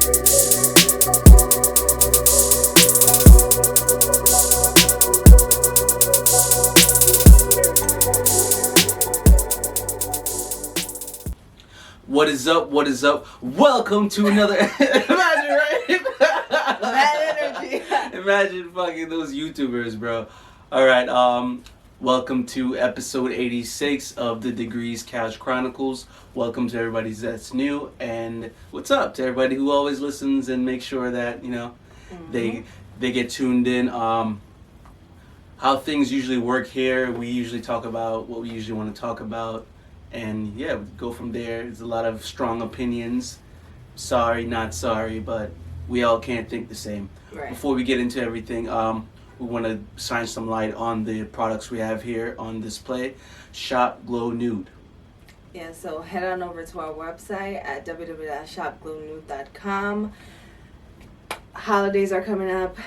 What is up? What is up? Welcome to another. Imagine, right? That energy. Imagine fucking those YouTubers, bro. All right. Welcome to episode 86 of the Degrees Couch Chronicles. Welcome to everybody that's new, and what's up to everybody who always listens and makes sure that they get tuned in. How things usually work here. We usually talk about what we usually want to talk about. And yeah, we go from there. There's a lot of strong opinions. Sorry, not sorry, but we all can't think the same. Right. Before we get into everything, we want to shine some light on the products we have here on display. Shop Glow Nude. Yeah, so head on over to our website at www.shopglownude.com. Holidays are coming up.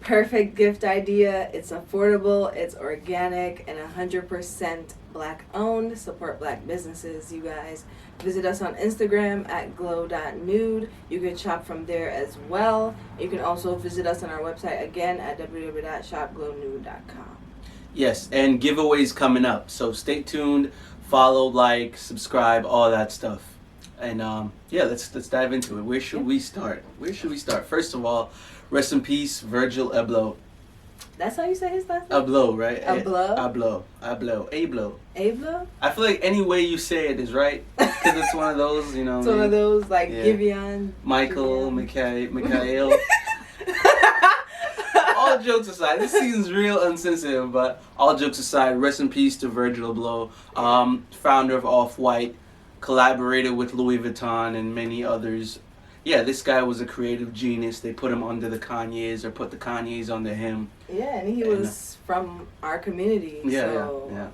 Perfect gift idea. It's affordable, it's organic, and 100% Black owned. Support Black businesses, you guys. Visit us on Instagram at glow.nude. You can shop from there as well. You can also visit us on our website again at www.shopglownude.com. Yes, and giveaways coming up. So stay tuned, follow, like, subscribe, all that stuff. And yeah, let's dive into it. Where should we start? First of all, rest in peace, Virgil Blow. That's how you say his last name? Abloh, right? Abloh? Abloh. Abloh? I feel like any way you say it is right. Because it's one of those, you know. It's one of those, like, yeah. Giveon. Michael, Mikhail. All jokes aside, this seems real insensitive, but all jokes aside, rest in peace to Virgil Blow, founder of Off-White, collaborated with Louis Vuitton and many others. Yeah, this guy was a creative genius. They put him under the Kanyes or put the Kanyes under him. Yeah, and he was from our community. Yeah, so yeah.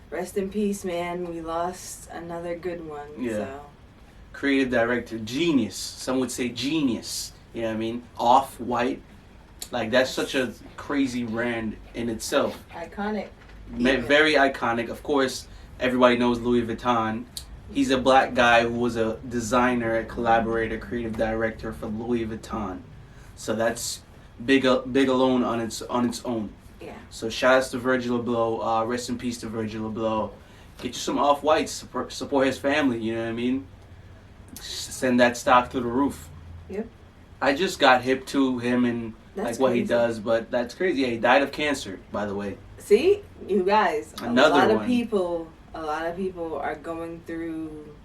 Rest in peace, man. We lost another good one. Yeah. So. Creative director, genius. Some would say genius. You know what I mean? Off-White. Like, that's such a crazy brand in itself. Iconic. Very iconic. Of course, everybody knows Louis Vuitton. He's a black guy who was a designer, a collaborator, creative director for Louis Vuitton. So that's big alone on its own. Yeah. So shout outs to Virgil Blow. Rest in peace to Virgil Blow. Get you some Off-Whites. Support his family. You know what I mean? Send that stock through the roof. Yep. I just got hip to him and That's what he crazy. does, but that's crazy. Yeah, he died of cancer, by the way. See, you guys. Another a lot one. A lot of people are going through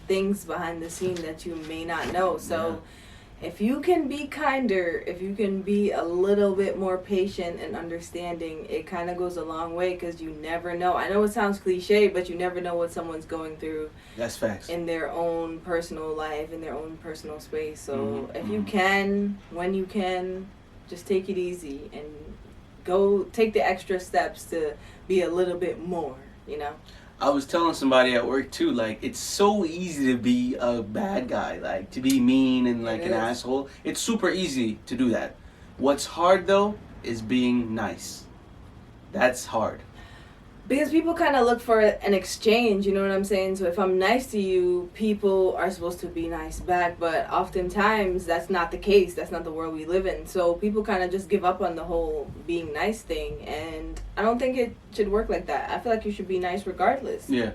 things behind the scene that you may not know. So if you can be kinder, if you can be a little bit more patient and understanding, it kind of goes a long way, because you never know. I know it sounds cliche, but you never know what someone's going through. That's facts. In their own personal life, in their own personal space. So if you can, when you can, just take it easy and go take the extra steps to be a little bit more. You know, I was telling somebody at work too, like, it's so easy to be a bad guy, like, to be mean and like an asshole. It's super easy to do that. What's hard though is being nice. That's hard. because people kind of look for an exchange, you know what I'm saying? So if I'm nice to you, people are supposed to be nice back, but oftentimes that's not the case. That's not the world we live in. So people kind of just give up on the whole being nice thing, and I don't think it should work like that. I feel like you should be nice regardless. Yeah.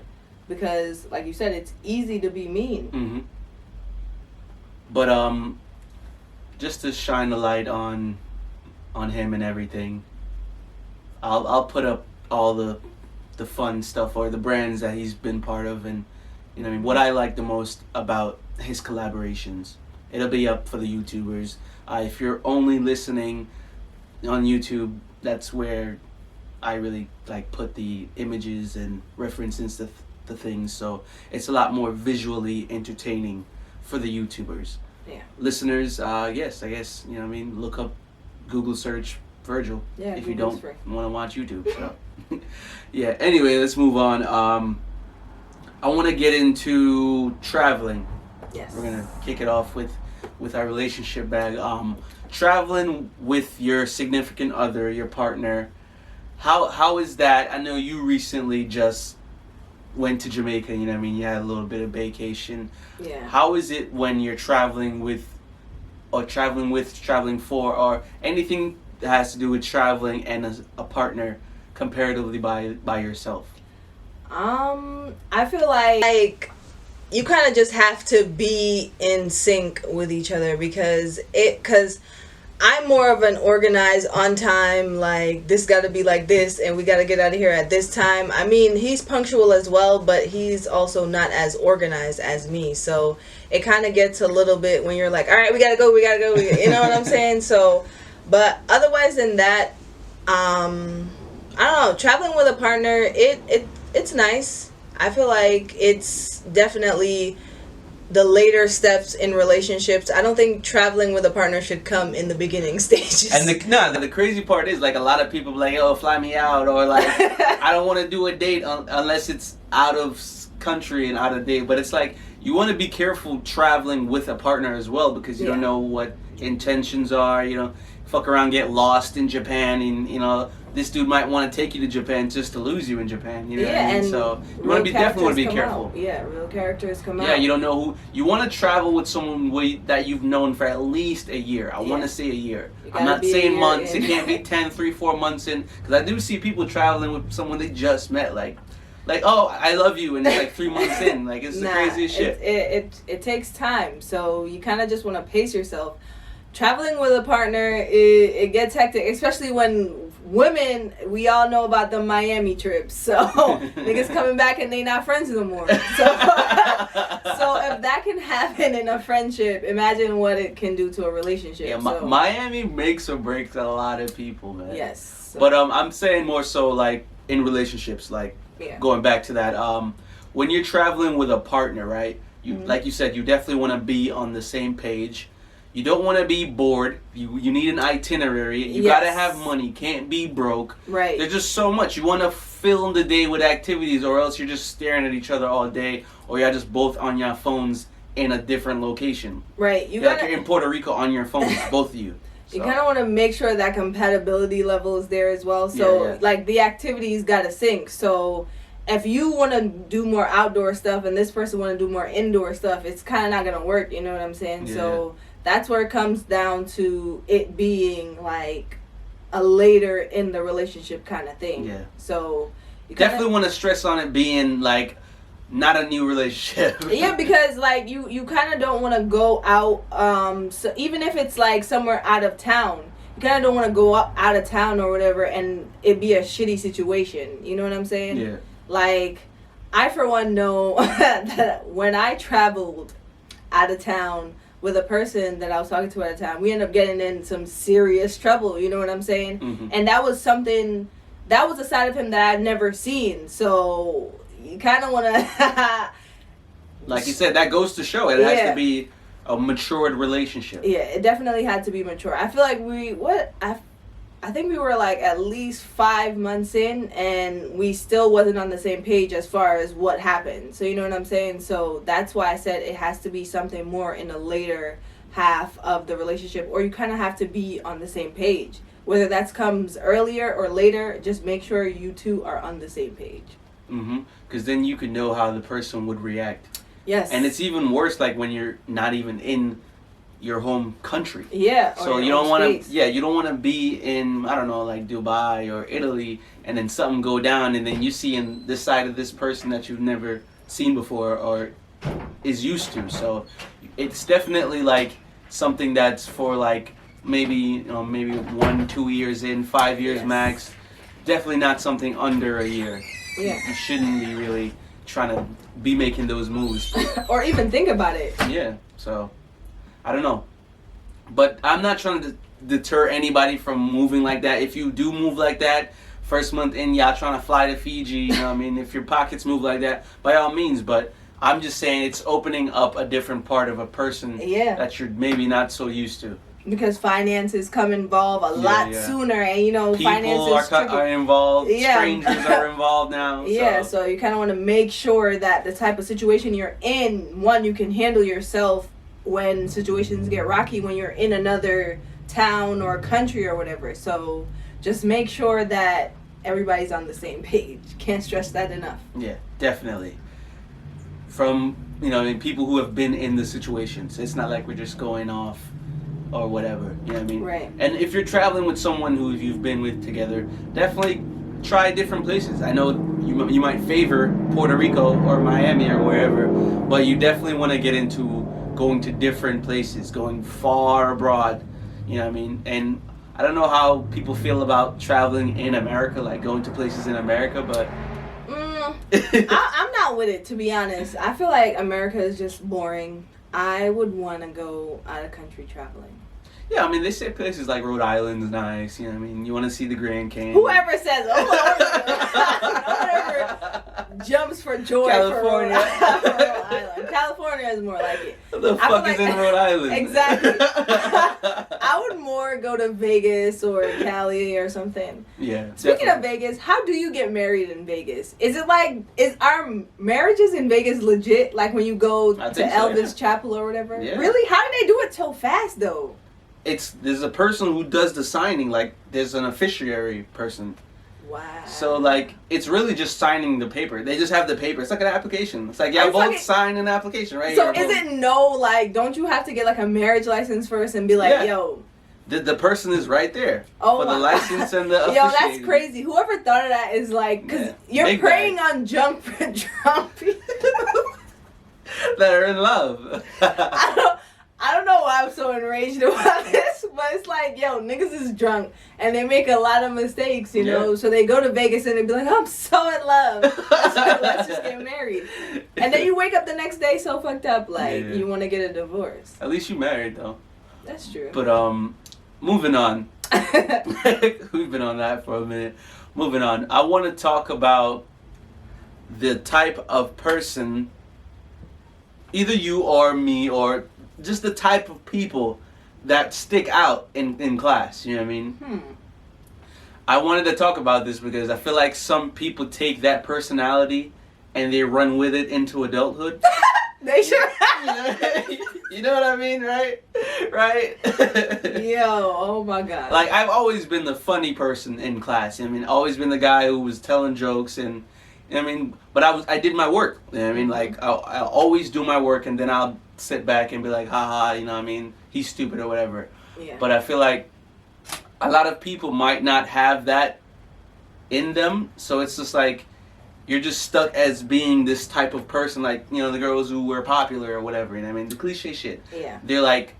Because, like you said, it's easy to be mean. Mm-hmm. But just to shine the light on him and everything, I'll put up all the fun stuff or the brands that he's been part of, and you know what I mean, what I like the most about his collaborations. It'll be up for the YouTubers. If you're only listening on YouTube, that's where I really like put the images and references to the things, so it's a lot more visually entertaining for the YouTubers. Yeah. Listeners, yes, I guess, you know what I mean, look up, Google search Virgil, yeah, if Google's you don't free. want to watch YouTube. So. Yeah, anyway, let's move on. I want to get into traveling. Yes. We're going to kick it off with our relationship bag. Traveling with your significant other, your partner, how is that? I know you recently just went to Jamaica. You know what I mean? You had a little bit of vacation. Yeah. How is it when you're traveling with, traveling for, or anything that has to do with traveling and a partner comparatively by yourself? I feel like you kind of just have to be in sync with each other because I'm more of an organized, on time, like this got to be like this and we got to get out of here at this time. I mean, he's punctual as well, but he's also not as organized as me. So it kind of gets a little bit when you're like, all right, we got to go. You know what I'm saying? So, but otherwise than that, I don't know, traveling with a partner, it's nice. I feel like it's definitely the later steps in relationships. I don't think traveling with a partner should come in the beginning stages. And the crazy part is, like, a lot of people be like, "Yo, fly me out," or like, "I don't want to do a date unless it's out of country and out of date." But it's like you want to be careful traveling with a partner as well because you don't know what intentions are. You know, fuck around, get lost in Japan, and you know, this dude might want to take you to Japan just to lose you in Japan. You know what I mean? So you want to definitely want to be careful. Out. Yeah, real characters come out. Yeah, you don't know who you want to travel with. Someone that you've known for at least a year. I want to say a year. I'm not saying months. It can't be 10, 3, 4 months in. Because I do see people traveling with someone they just met. Like, oh, I love you, and it's like 3 months in. Like, it's the craziest shit. It takes time, so you kind of just want to pace yourself. Traveling with a partner, it gets hectic, especially when women, we all know about the Miami trips. So niggas coming back and they not friends no more. So if that can happen in a friendship, imagine what it can do to a relationship. Yeah, Miami makes or breaks a lot of people, man. Yes. So. But I'm saying more so like in relationships, like going back to that. When you're traveling with a partner, right? You like you said, you definitely want to be on the same page. You don't want to be bored. You need an itinerary. You gotta have money. Can't be broke. Right. There's just so much. You want to fill the day with activities, or else you're just staring at each other all day, or you're just both on your phones in a different location. Right. You're in Puerto Rico on your phones, both of you. So. You kind of want to make sure that compatibility level is there as well. So, like, the activities got to sync. So, if you want to do more outdoor stuff and this person want to do more indoor stuff, it's kind of not going to work. You know what I'm saying? Yeah. So, that's where it comes down to it being, like, a later in the relationship kind of thing. Yeah. So, you definitely want to stress on it being, like, not a new relationship. Yeah, because like you kind of don't want to go out. So even if it's like somewhere out of town, you kind of don't want to go out of town or whatever, and it be a shitty situation. You know what I'm saying? Yeah. Like, I for one know that when I traveled out of town with a person that I was talking to at the time, we ended up getting in some serious trouble. You know what I'm saying? Mm-hmm. And that was something. That was a side of him that I'd never seen. So. You kind of want to... Like you said, that goes to show. It has to be a matured relationship. Yeah, it definitely had to be mature. I feel like I think we were like at least 5 months in, and we still wasn't on the same page as far as what happened. So you know what I'm saying? So that's why I said it has to be something more in the later half of the relationship, or you kind of have to be on the same page. Whether that comes earlier or later, just make sure you two are on the same page. Mm-hmm. Because then you can know how the person would react. Yes. And it's even worse, like when you're not even in your home country. Yeah. So you don't want to. Yeah, you don't want to be in, I don't know, like Dubai or Italy, and then something go down, and then you see in this side of this person that you've never seen before or is used to. So it's definitely like something that's for like maybe 1, 2 years in, 5 years max. Definitely not something under a year. Yeah. You shouldn't be really trying to be making those moves. Or even think about it. Yeah, so, I don't know. But I'm not trying to deter anybody from moving like that. If you do move like that, first month in, y'all trying to fly to Fiji, you know what I mean? If your pockets move like that, by all means. But I'm just saying it's opening up a different part of a person that you're maybe not so used to. Because finances come involved a lot sooner, and people finances are involved. Strangers are involved now. So you kind of want to make sure that the type of situation you're in, one, you can handle yourself when situations get rocky when you're in another town or country or whatever. So just make sure that everybody's on the same page. Can't stress that enough. Yeah, definitely. From, people who have been in the situations. It's not like we're just going off or whatever. You know what I mean? Right. And if you're traveling with someone who you've been with together, definitely try different places. I know you might favor Puerto Rico or Miami or wherever, but you definitely want to get into going to different places, going far abroad. You know what I mean? And I don't know how people feel about traveling in America, like going to places in America, but I'm not with it, to be honest. I feel like America is just boring. I would want to go out of country traveling. Yeah, I mean, they say places like Rhode Island is nice. You know what I mean? You want to see the Grand Canyon. Whoever says, whoever jumps for joy California. for Rhode Island. California is more like it. What the fuck is in Rhode Island? Exactly. I would more go to Vegas or Cali or something. Yeah. Speaking of Vegas, how do you get married in Vegas? Is our marriages in Vegas legit? Like when you go to Elvis Chapel or whatever? Yeah. Really? How did they do it so fast though? There's a person who does the signing, like there's an officiary person. Wow. So like it's really just signing the paper. They just have the paper. It's like an application. It's like both sign an application, right? So is it like don't you have to get like a marriage license first and be like, yo, the person is right there for the license and the Yo, officiating. that's crazy. Whoever thought of that is like, because you're preying on drunk people that are in love. I don't know why I'm so enraged about this, but it's like, yo, niggas is drunk and they make a lot of mistakes, you know? So they go to Vegas and they be like, I'm so in love. Let's just get married. And then you wake up the next day so fucked up, like, you want to get a divorce. At least you married, though. That's true. But, moving on. We've been on that for a minute. Moving on. I want to talk about the type of person, either you or me or just the type of people that stick out in class, you know what I mean? I wanted to talk about this because I feel like some people take that personality and they run with it into adulthood. They should. You know what I mean, right? Right? Yo, oh my God. Like, I've always been the funny person in class. I mean, always been the guy who was telling jokes and, I mean, but I did my work. You know what I mean? Like, I'll always do my work and then I'll sit back and be like, haha, you know what I mean? He's stupid or whatever. Yeah. But I feel like a lot of people might not have that in them. So it's just like, you're just stuck as being this type of person, like, you know, the girls who were popular or whatever, you know what I mean? The cliche shit. Yeah. They're like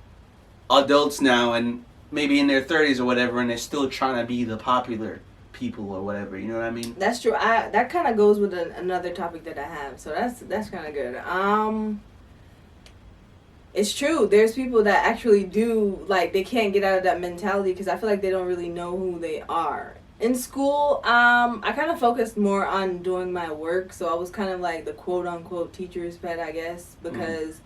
adults now and maybe in their 30s or whatever, and they're still trying to be the popular people or whatever, you know what I mean? That's true. That kind of goes with another topic that I have, so that's kind of good. It's true. There's people that actually do, like, they can't get out of that mentality because I feel like they don't really know who they are. In school, I kind of focused more on doing my work, so I was kind of like the quote-unquote teacher's pet, I guess, because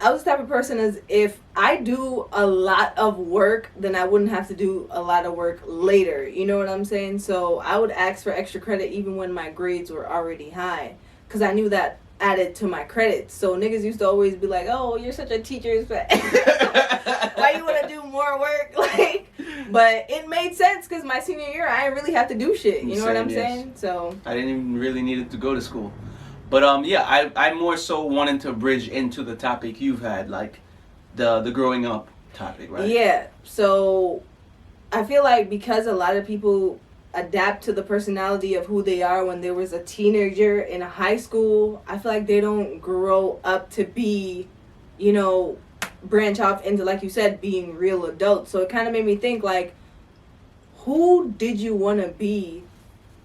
I was the type of person as if I do a lot of work, then I wouldn't have to do a lot of work later, you know what I'm saying? So I would ask for extra credit even when my grades were already high, because I knew that added to my credits. So niggas used to always be like, oh, you're such a teacher's pet. Why you want to do more work? Like, but it made sense because my senior year I didn't really have to do shit, you know what I'm saying? So I didn't even really need to go to school. But yeah, I more so wanted to bridge into the topic you've had, like the growing up topic, right? Yeah. So I feel like because a lot of people adapt to the personality of who they are when they was a teenager in high school, I feel like they don't grow up to be, you know, branch off into, like you said, being real adults. So it kind of made me think, like, who did you want to be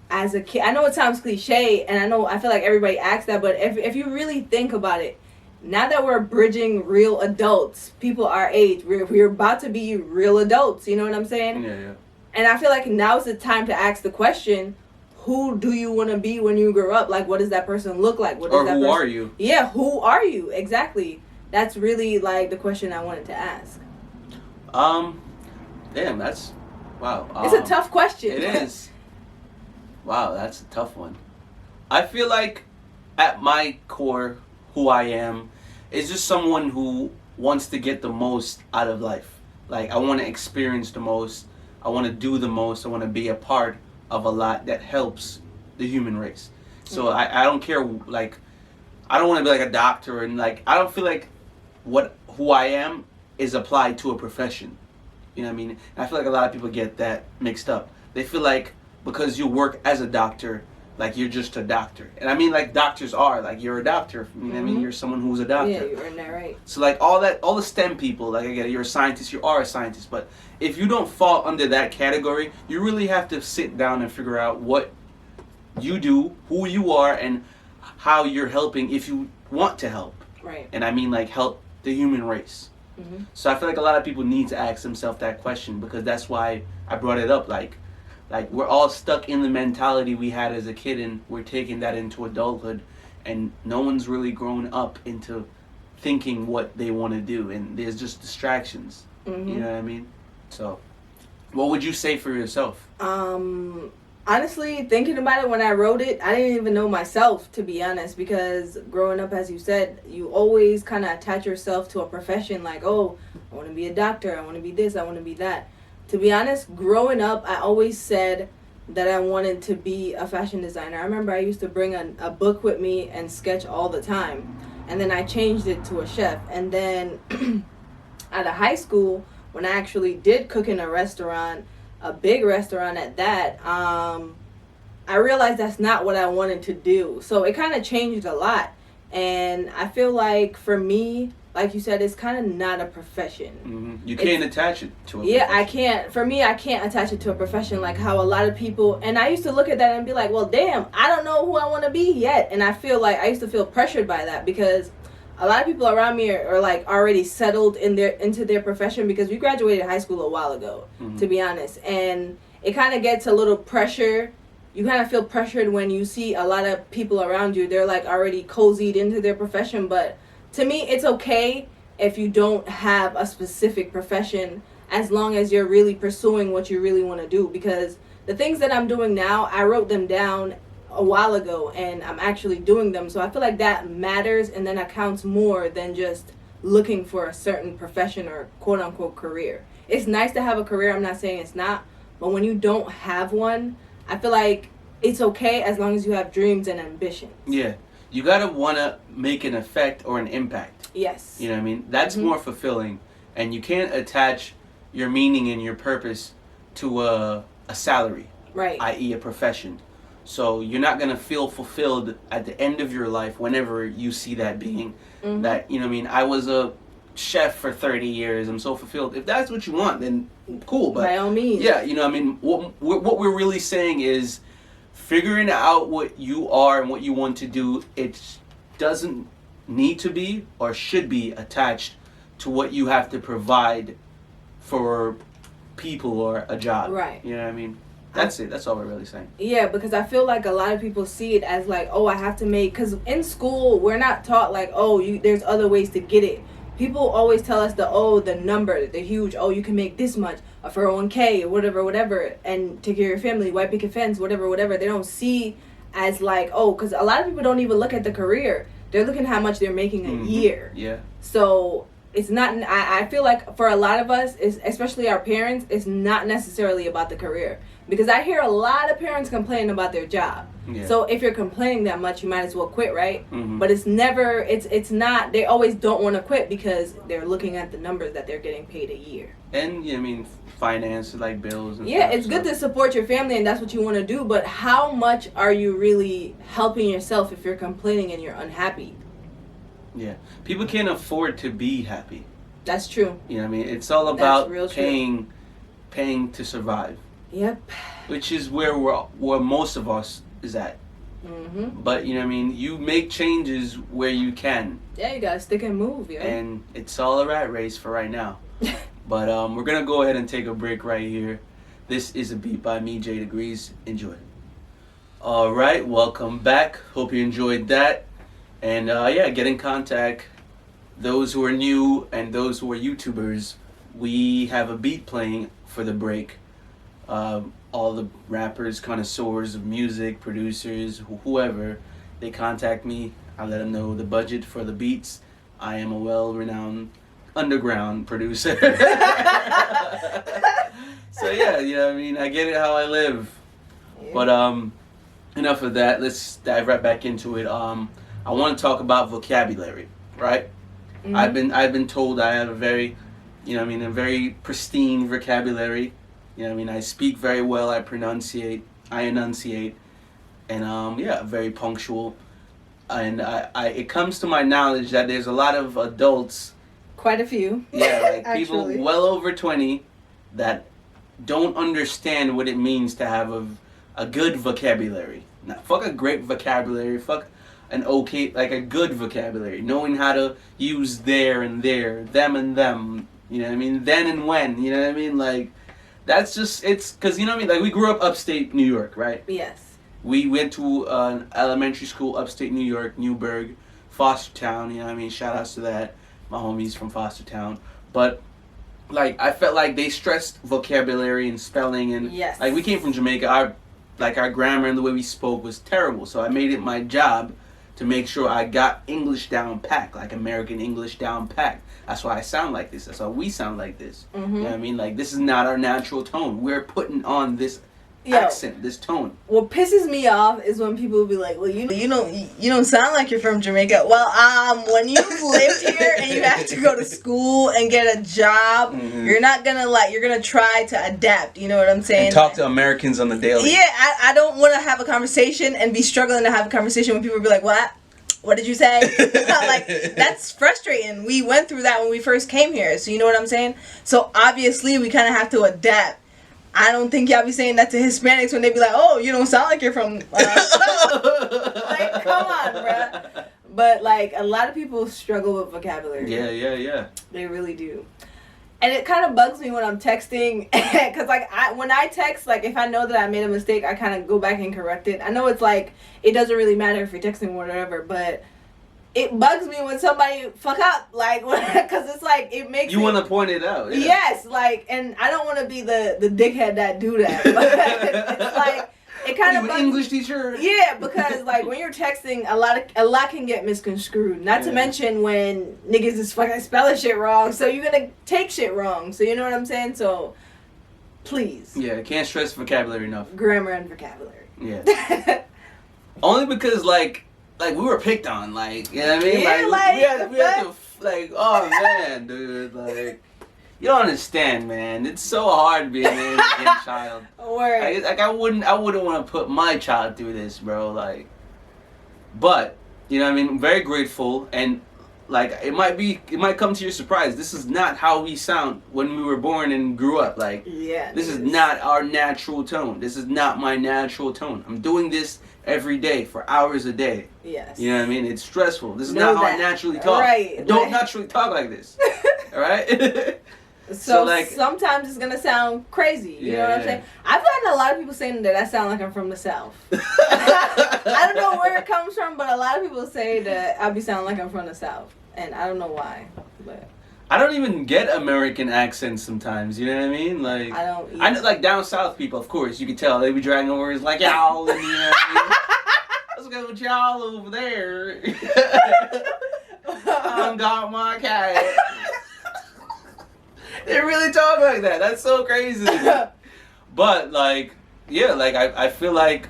as a kid? I know it sounds cliche, and I feel like everybody asks that, but if you really think about it, now that we're bridging real adults, people our age, we're about to be real adults, you know what I'm saying? Yeah. And I feel like now's the time to ask the question, who do you want to be when you grow up? Like, what does that person look like? Who are you? Yeah, who are you? Exactly. That's really, like, the question I wanted to ask. Damn, that's, wow. It's a tough question. It is. Wow, that's a tough one. I feel like, at my core, who I am is just someone who wants to get the most out of life. Like, I want to experience the most. I want to do the most. I want to be a part of a lot that helps the human race. So I don't care, like, I don't want to be like a doctor, and like I don't feel like who I am is applied to a profession. You know what I mean? And I feel like a lot of people get that mixed up. They feel like because you work as a doctor, like you're just a doctor. And I mean, like, doctors are, like, you're a doctor. You know what I mean? You're someone who's a doctor. Yeah, you're in that right. So like all the STEM people, like, again, you're a scientist, you are a scientist, but if you don't fall under that category, you really have to sit down and figure out what you do, who you are, and how you're helping if you want to help. Right. And I mean, like, help the human race. So I feel like a lot of people need to ask themselves that question, because that's why I brought it up. Like we're all stuck in the mentality we had as a kid, and we're taking that into adulthood, and no one's really grown up into thinking what they want to do, and there's just distractions. You know what I mean? So what would you say for yourself? Honestly, thinking about it when I wrote it, I didn't even know myself, to be honest, because growing up, as you said, you always kind of attach yourself to a profession, like, oh, I want to be a doctor, I want to be this, I want to be that. To be honest, growing up, I always said that I wanted to be a fashion designer. I remember I used to bring a book with me and sketch all the time, and then I changed it to a chef. And then out of high school, when I actually did cook in a restaurant, a big restaurant at that, I realized that's not what I wanted to do. So it kind of changed a lot. And I feel like for me, like you said, it's kind of not a profession. You can't attach it to a profession. Yeah, I can't. For me, I can't attach it to a profession, like how a lot of people, and I used to look at that and be like, well, damn, I don't know who I want to be yet. And I feel like I used to feel pressured by that, because a lot of people around me are like already settled into their profession, because we graduated high school a while ago, to be honest. And it kind of gets a little pressure. You kind of feel pressured when you see a lot of people around you. They're like already cozied into their profession. But to me, it's okay if you don't have a specific profession, as long as you're really pursuing what you really want to do. Because the things that I'm doing now, I wrote them down a while ago, and I'm actually doing them. So I feel like that matters, and then that counts more than just looking for a certain profession or quote unquote career. It's nice to have a career, I'm not saying it's not, but when you don't have one, I feel like it's okay as long as you have dreams and ambitions. Yeah, you gotta wanna make an effect or an impact. Yes. You know what I mean? That's more fulfilling, and you can't attach your meaning and your purpose to a salary, right? I.e. a profession. So you're not going to feel fulfilled at the end of your life whenever you see that being. That, you know what I mean, I was a chef for 30 years, I'm so fulfilled. If that's what you want, then cool. But by all means. Yeah, you know what I mean, what we're really saying is figuring out what you are and what you want to do. It doesn't need to be or should be attached to what you have to provide for people or a job. Right. You know what I mean? That's it. That's all we're really saying. Yeah, because I feel like a lot of people see it as like, oh, I have to make, because in school we're not taught like, oh, there's other ways to get it. People always tell us the number, the huge, oh, you can make this much, a 401k or whatever, and take care of your family, white picket fence, whatever. They don't see as like, oh, because a lot of people don't even look at the career. They're looking at how much they're making a year. Yeah. So it's not, I feel like for a lot of us, especially our parents, it's not necessarily about the career. Because I hear a lot of parents complaining about their job. Yeah. So if you're complaining that much, you might as well quit, right? But it's not, they always don't want to quit because they're looking at the numbers that they're getting paid a year. And, I mean, finance, like bills and yeah, stuff. it's good to support your family and that's what you want to do, but how much are you really helping yourself if you're complaining and you're unhappy? Yeah. People can't afford to be happy. That's true. You know what I mean? It's all about paying to survive. Yep. Which is where most of us is at. But, you know what I mean? You make changes where you can. Yeah, you gotta stick and move, yeah. And it's all a rat race for right now. But we're going to go ahead and take a break right here. This is a beat by me, J Degrees. Enjoy. All right, welcome back. Hope you enjoyed that. And get in contact. Those who are new and those who are YouTubers, we have a beat playing for the break. All the rappers, connoisseurs of music, producers, whoever, they contact me. I let them know the budget for the beats. I am a well-renowned underground producer. So yeah, you know what I mean? I get it how I live. Yeah. But enough of that. Let's dive right back into it. I want to talk about vocabulary, right? Mm-hmm. I've been told I have a very, a very pristine vocabulary. I speak very well. I enunciate, and very punctual. And it comes to my knowledge that there's a lot of adults. Quite a few. Yeah, like people well over 20 that don't understand what it means to have a good vocabulary. Now, fuck a great vocabulary. Fuck an okay, like a good vocabulary. Knowing how to use there and there, them and them. You know what I mean? Then and when. You know what I mean? Like, that's just, it's, because, you know what I mean? Like, we grew up upstate New York, right? Yes. We went to an elementary school upstate New York, Newburgh, Fostertown. You know what I mean? Shout outs to that. My homies from Fostertown. But, like, I felt like they stressed vocabulary and spelling. And, yes. Like, we came from Jamaica. Our grammar and the way we spoke was terrible. So I made it my job to make sure I got English down pat, like American English down pat. That's why I sound like this. That's why we sound like this. Mm-hmm. You know what I mean? Like, this is not our natural tone. We're putting on this accent, this tone. What pisses me off is when people be like, well, you don't sound like you're from Jamaica. Well, when you've lived here and you have to go to school and get a job, mm-hmm. you're gonna try to adapt. You know what I'm saying? And talk to Americans on the daily. Yeah, I don't want to have a conversation and be struggling to have a conversation when people be like, what did you say? Like, that's frustrating. We went through that when we first came here. So you know what I'm saying? So obviously we kind of have to adapt. I don't think y'all be saying that to Hispanics when they be like, oh, you don't sound like you're from... like, come on, bruh. But, like, a lot of people struggle with vocabulary. Yeah. They really do. And it kind of bugs me when I'm texting. Because, like, when I text, like, if I know that I made a mistake, I kind of go back and correct it. I know it's, like, it doesn't really matter if you're texting or whatever, but... It bugs me when somebody fuck up, like, because it's like, it makes you want to point it out. Yeah. Yes, like, and I don't want to be the dickhead that do that, but it's like, it kind of bugs English teacher. Yeah, because, like, when you're texting, a lot can get misconstrued, not to mention when niggas is fucking spelling shit wrong, so you're gonna take shit wrong, so you know what I'm saying? So, please. Yeah, can't stress vocabulary enough. Grammar and vocabulary. Yeah. Only because, like, we were picked on, like, you know what I mean? Yeah, we had to, like, oh, man, dude, like, you don't understand, man. It's so hard being an Indian child. Word. Like, I wouldn't want to put my child through this, bro, like, but, you know what I mean? I'm very grateful, and, like, it might come to your surprise. This is not how we sound when we were born and grew up, like, this is not our natural tone. This is not my natural tone. I'm doing this every day for hours a day. Yes. You know what I mean? It's stressful. This is not how I naturally talk. Right. I don't naturally talk like this. All right? So like, sometimes it's going to sound crazy. You know what I'm saying? I've gotten a lot of people saying that I sound like I'm from the South. I don't know where it comes from, but a lot of people say that I be sounding like I'm from the South. And I don't know why. But I don't even get American accents sometimes, you know what I mean? Like, I know, like, down south people, of course, you can tell, they be dragging words like y'all, and you know what I mean? Let's go with y'all over there. I got my cat. They really talk like that. That's so crazy. But, like, yeah, like, I feel like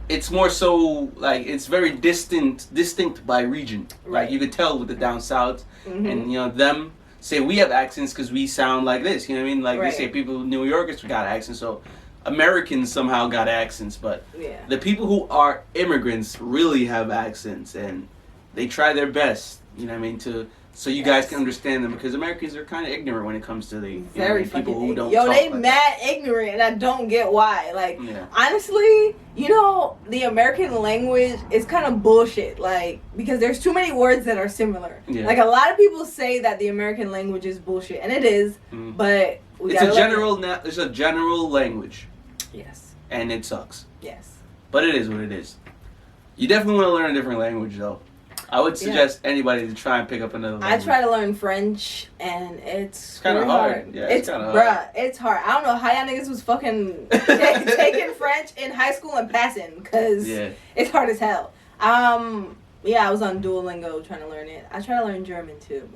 it's more so, like, it's very distinct by region. Right. Like, you could tell with the down south. Mm-hmm. And, you know, them say we have accents because we sound like this. You know what I mean? Like, they say people, New Yorkers got accents. So, Americans somehow got accents. But the people who are immigrants really have accents. And they try their best, you know what I mean, so you guys can understand them, because Americans are kind of ignorant when it comes to the people who don't talk they like mad that. Ignorant, and I don't get why. Like, honestly, you know, the American language is kind of bullshit. Like, because there's too many words that are similar. Yeah. Like, a lot of people say that the American language is bullshit, and it is. But it's a general language. Yes. And it sucks. Yes. But it is what it is. You definitely want to learn a different language, though. I would suggest anybody to try and pick up another language. I try to learn French, and it's kind of hard. Yeah, it's kind of hard. It's hard. I don't know how y'all niggas was fucking taking French in high school and passing, because it's hard as hell. I was on Duolingo trying to learn it. I try to learn German, too,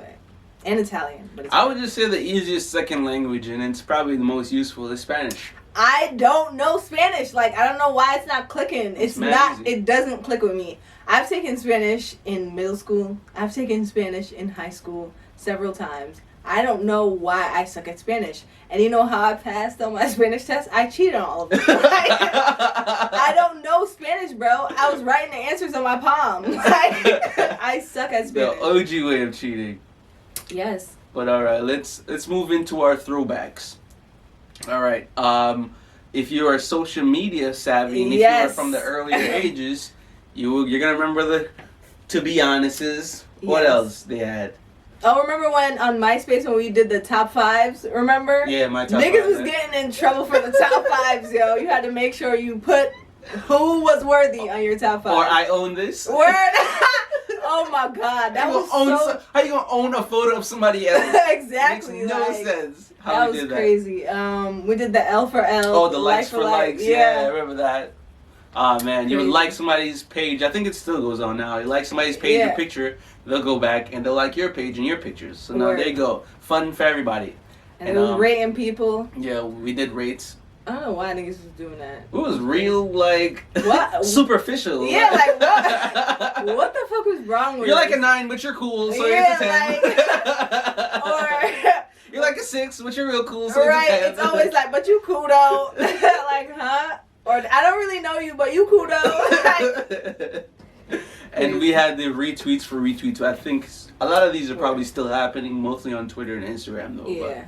and Italian. But I would just say the easiest second language, and it's probably the most useful, is Spanish. I don't know Spanish. Like, I don't know why it's not clicking. It's not, easy. it doesn't click with me. I've taken Spanish in middle school. I've taken Spanish in high school several times. I don't know why I suck at Spanish. And you know how I passed on my Spanish test? I cheated on all of them. I don't know Spanish, bro. I was writing the answers on my palm. I suck at Spanish. The OG way of cheating. Yes. But all right, let's move into our throwbacks. All right. If you are social media savvy and if you are from the earlier ages, you're gonna remember the To Be Honest's. What else they had? Oh, remember when on MySpace when we did the top fives? Remember? Yeah, my top Niggas fives, was getting in trouble for the top fives, yo. You had to make sure you put who was worthy on your top five. Or I own this. Word. Oh my God, that was so. How you gonna own a photo of somebody else? Exactly. Makes no sense. How that we was did crazy. We did the L for L. Oh, the likes for likes. Yeah, I remember that. Oh man, you would Crazy. like somebody's page. I think it still goes on now. You like somebody's page or picture, they'll go back and they'll like your page and your pictures. So now there you go. Fun for everybody. And it was rating people. Yeah, we did rates. I don't know why niggas was doing that. It was real, like, what? superficial. Yeah, like what? What the fuck was wrong with You're us? like a 9, but you're cool, so yeah, it's a 10. Or you're like a 6, but you're real cool, so right, it's a 10. it's always like, but you cool though. Like, huh? Or I don't really know you, but you cool though. And we had the retweets for retweets. I think a lot of these are probably still happening, mostly on Twitter and Instagram though. Yeah. But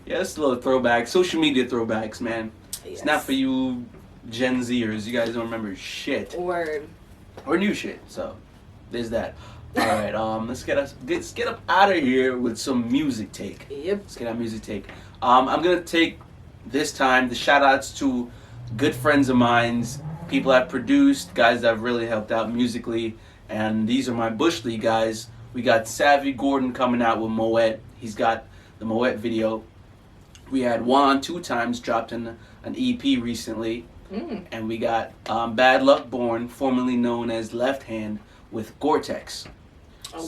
yeah, it's a little throwback. Social media throwbacks, man. Yes. It's not for you Gen Zers. You guys don't remember shit. Word. Or new shit. So there's that. All right, let's get up out of here with some music take. Yep. Let's get our music take. I'm gonna take this time the shout outs to good friends of mine's, people I've produced, guys that have really helped out musically, and these are my Bush League guys. We got Savvy Gordon coming out with Moet. He's got the Moet video. We had Juan 2 times dropped an EP recently, and we got Bad Luck Born, formerly known as Left Hand, with Gore-Tex.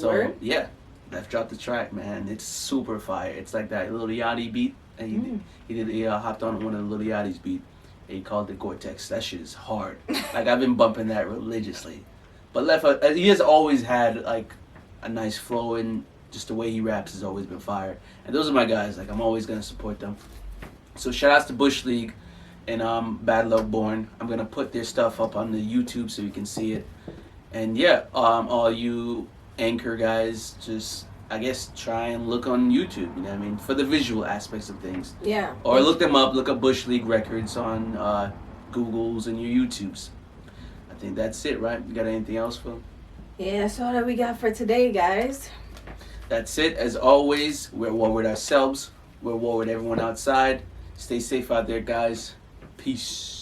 Word? Yeah, Left dropped the track, man. It's super fire. It's like that Lil Yachty beat. And he hopped on one of the Lil Yachty's beat. And he called it Gore-Tex. That shit is hard. Like I've been bumping that religiously. But Left, he has always had like a nice flow, and just the way he raps has always been fire. And those are my guys. Like I'm always gonna support them. So shout outs to Bush League and Bad Luck Born. I'm gonna put their stuff up on the YouTube so you can see it. And yeah, all you Anchor guys, just I guess try and look on YouTube, you know what I mean, for the visual aspects of things. Yeah. Or look them up, look up Bush League Records on Googles and your YouTubes. I think that's it, right? You got anything else, Phil? Yeah, that's all that we got for today, guys. That's it. As always, we're at war with ourselves. We're at war with everyone outside. Stay safe out there, guys. Peace.